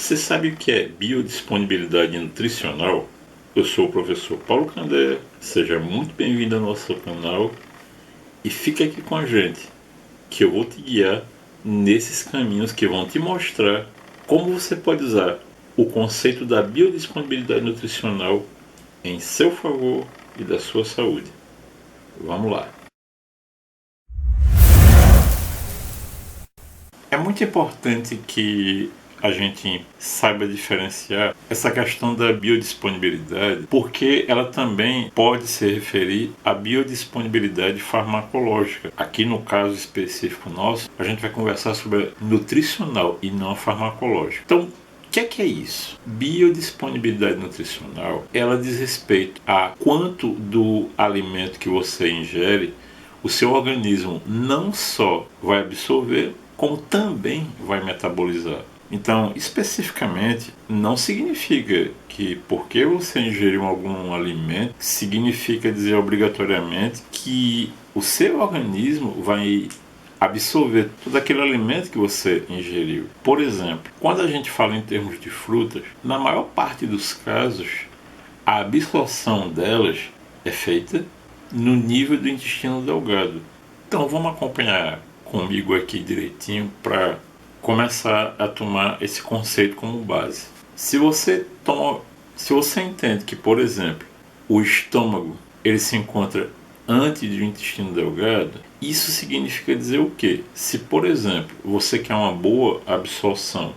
Você sabe o que é biodisponibilidade nutricional? Eu sou o professor Paulo Candé, seja muito bem-vindo ao nosso canal e fica aqui com a gente, que eu vou te guiar nesses caminhos que vão te mostrar como você pode usar o conceito da biodisponibilidade nutricional em seu favor e da sua saúde. Vamos lá! É muito importante que a gente saiba diferenciar essa questão da biodisponibilidade, porque ela também pode se referir à biodisponibilidade farmacológica. Aqui no caso específico nosso, a gente vai conversar sobre a nutricional e não a farmacológica. Então, o que é isso? Biodisponibilidade nutricional, ela diz respeito a quanto do alimento que você ingere o seu organismo não só vai absorver, como também vai metabolizar. Então, especificamente, não significa que porque você ingeriu algum alimento, significa dizer obrigatoriamente que o seu organismo vai absorver todo aquele alimento que você ingeriu. Por exemplo, quando a gente fala em termos de frutas, na maior parte dos casos, a absorção delas é feita no nível do intestino delgado. Então vamos acompanhar comigo aqui direitinho para começar a tomar esse conceito como base. Se você entende que, por exemplo, o estômago ele se encontra antes do intestino delgado, isso significa dizer o quê? Se, por exemplo, você quer uma boa absorção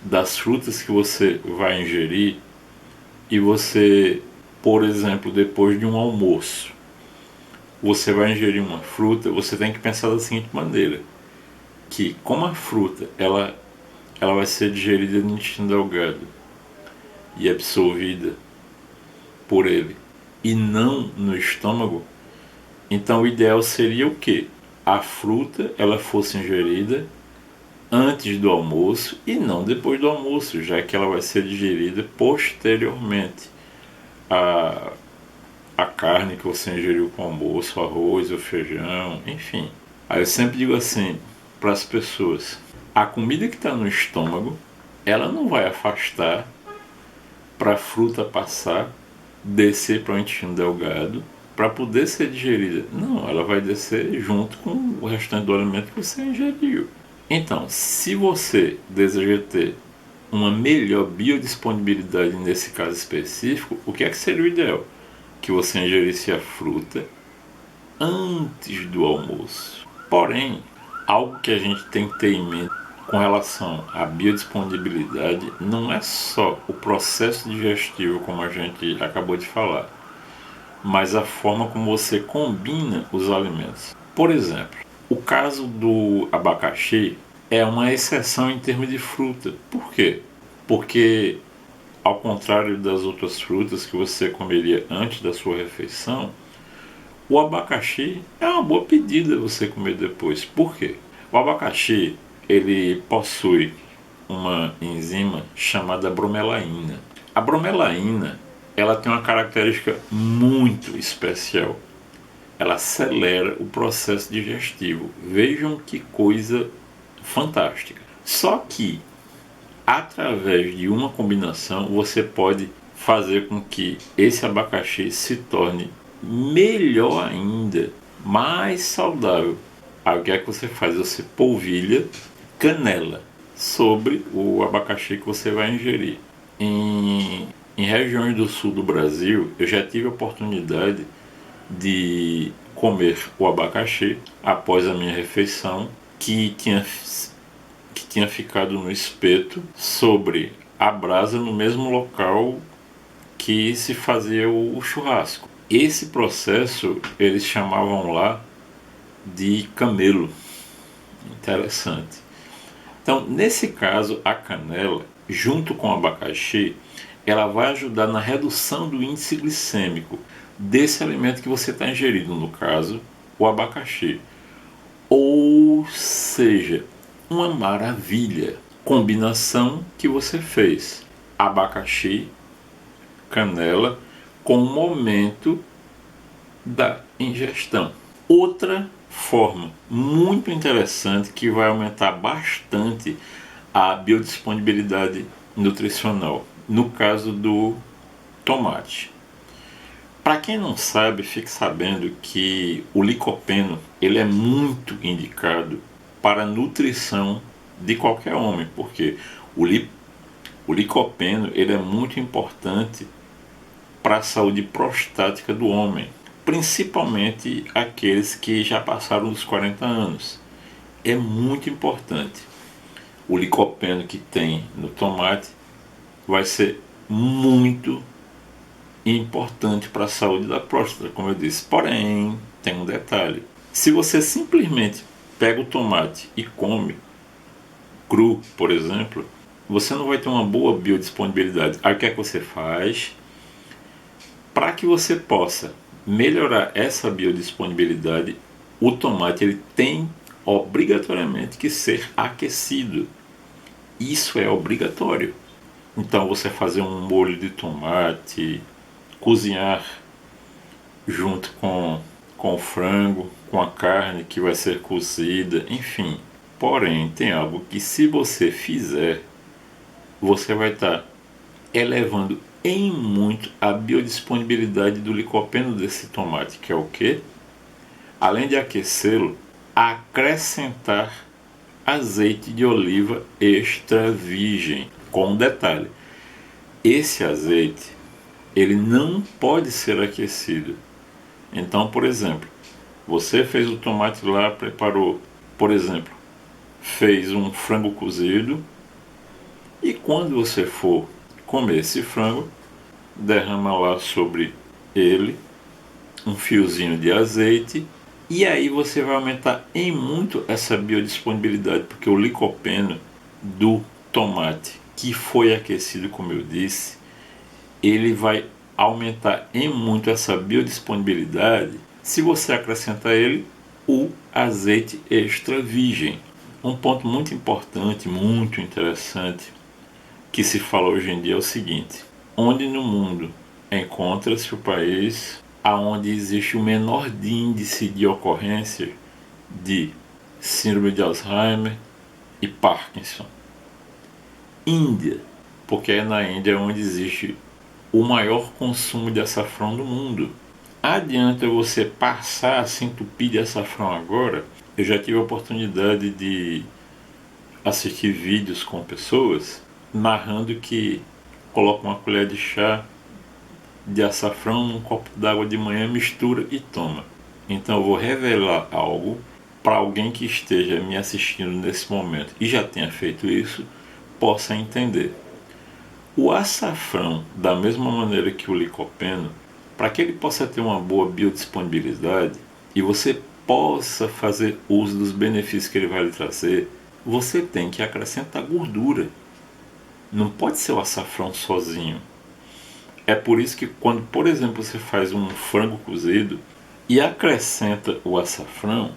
das frutas que você vai ingerir e você, por exemplo, depois de um almoço, você vai ingerir uma fruta, você tem que pensar da seguinte maneira, que como a fruta ela vai ser digerida no intestino delgado e absorvida por ele e não no estômago, então o ideal seria o quê? A fruta ela fosse ingerida antes do almoço e não depois do almoço, já que ela vai ser digerida posteriormente a carne que você ingeriu com o almoço, o arroz, o feijão, enfim. Aí eu sempre digo assim para as pessoas, a comida que está no estômago, ela não vai afastar para a fruta passar, descer para o intestino delgado, para poder ser digerida. Não, ela vai descer junto com o restante do alimento que você ingeriu. Então, se você deseja ter uma melhor biodisponibilidade nesse caso específico, o que seria o ideal? Que você ingerisse a fruta antes do almoço. Porém, algo que a gente tem que ter em mente com relação à biodisponibilidade não é só o processo digestivo, como a gente acabou de falar, mas a forma como você combina os alimentos. Por exemplo, o caso do abacaxi é uma exceção em termos de fruta. Por quê? Porque, ao contrário das outras frutas que você comeria antes da sua refeição, o abacaxi é uma boa pedida você comer depois. Por quê? O abacaxi ele possui uma enzima chamada bromelaína. A bromelaína ela tem uma característica muito especial. Ela acelera o processo digestivo. Vejam que coisa fantástica. Só que, através de uma combinação, você pode fazer com que esse abacaxi se torne melhor ainda, mais saudável. Aí o que é que você faz? Você polvilha canela sobre o abacaxi que você vai ingerir. Em regiões do sul do Brasil, eu já tive a oportunidade de comer o abacaxi após a minha refeição, que tinha ficado no espeto sobre a brasa no mesmo local que se fazia o churrasco. Esse processo eles chamavam lá de camelo. Interessante. Então, nesse caso, a canela, junto com o abacaxi, ela vai ajudar na redução do índice glicêmico desse alimento que você está ingerindo, no caso, o abacaxi. Ou seja, uma maravilha. Combinação que você fez. Abacaxi, canela, com o momento da ingestão. Outra forma muito interessante que vai aumentar bastante a biodisponibilidade nutricional, no caso do tomate. Para quem não sabe, fique sabendo que o licopeno ele é muito indicado para a nutrição de qualquer homem, porque o licopeno ele é muito importante para a saúde prostática do homem, principalmente aqueles que já passaram dos 40 anos. É muito importante. O licopeno que tem no tomate vai ser muito importante para a saúde da próstata, como eu disse. Porém, tem um detalhe. Se você simplesmente pega o tomate e come cru, por exemplo, você não vai ter uma boa biodisponibilidade. Aí o que é que você faz? Para que você possa melhorar essa biodisponibilidade, o tomate ele tem obrigatoriamente que ser aquecido. Isso é obrigatório. Então você fazer um molho de tomate, cozinhar junto com o frango, com a carne que vai ser cozida, enfim. Porém, tem algo que se você fizer, você vai estar elevando em muito a biodisponibilidade do licopeno desse tomate, que é o quê? Além de aquecê-lo, acrescentar azeite de oliva extra virgem. Com um detalhe, esse azeite ele não pode ser aquecido. Então, por exemplo, você fez o tomate lá, preparou, por exemplo, fez um frango cozido, e quando você for comer esse frango, derrama lá sobre ele um fiozinho de azeite, e aí você vai aumentar em muito essa biodisponibilidade, porque o licopeno do tomate que foi aquecido, como eu disse, ele vai aumentar em muito essa biodisponibilidade se você acrescentar ele o azeite extra virgem. Um ponto muito importante, muito interessante, que se fala hoje em dia é o seguinte: onde no mundo encontra-se o país aonde existe o menor índice de ocorrência de síndrome de Alzheimer e Parkinson? Índia, porque é na Índia onde existe o maior consumo de açafrão do mundo. Adianta você passar a se entupir de açafrão agora? Eu já tive a oportunidade de assistir vídeos com pessoas narrando que coloca uma colher de chá de açafrão num copo d'água de manhã, mistura e toma. Então eu vou revelar algo para alguém que esteja me assistindo nesse momento e já tenha feito isso, possa entender. O açafrão, da mesma maneira que o licopeno, para que ele possa ter uma boa biodisponibilidade e você possa fazer uso dos benefícios que ele vai lhe trazer, você tem que acrescentar gordura. Não pode ser o açafrão sozinho. É por isso que quando, por exemplo, você faz um frango cozido e acrescenta o açafrão,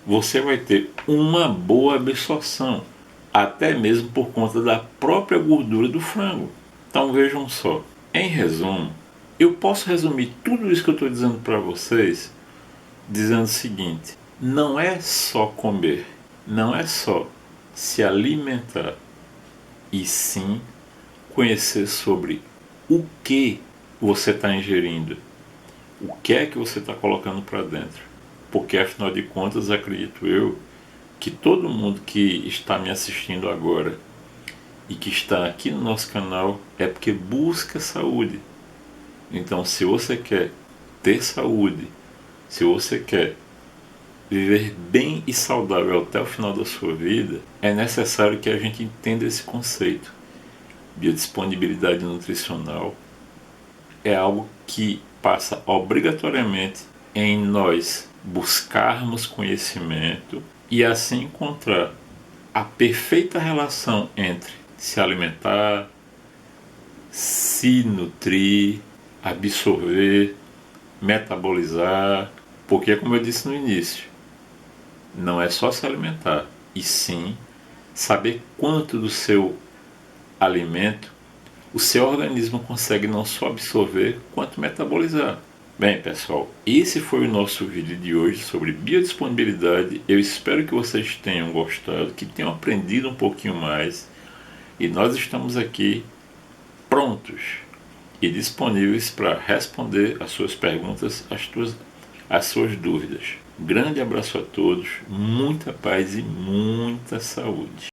você vai ter uma boa absorção, até mesmo por conta da própria gordura do frango. Então vejam só, em resumo, eu posso resumir tudo isso que eu estou dizendo para vocês dizendo o seguinte: não é só comer, não é só se alimentar, e sim conhecer sobre o que você está ingerindo, o que é que você está colocando para dentro. Porque afinal de contas, acredito eu que todo mundo que está me assistindo agora e que está aqui no nosso canal é porque busca saúde. Então, se você quer ter saúde, se você quer viver bem e saudável até o final da sua vida, é necessário que a gente entenda esse conceito. Biodisponibilidade nutricional é algo que passa obrigatoriamente em nós buscarmos conhecimento e assim encontrar a perfeita relação entre se alimentar, se nutrir, absorver, metabolizar, porque como eu disse no início, não é só se alimentar, e sim saber quanto do seu alimento o seu organismo consegue não só absorver, quanto metabolizar. Bem, pessoal, esse foi o nosso vídeo de hoje sobre biodisponibilidade. Eu espero que vocês tenham gostado, que tenham aprendido um pouquinho mais. E nós estamos aqui prontos e disponíveis para responder às suas perguntas, às suas dúvidas. Grande abraço a todos, muita paz e muita saúde.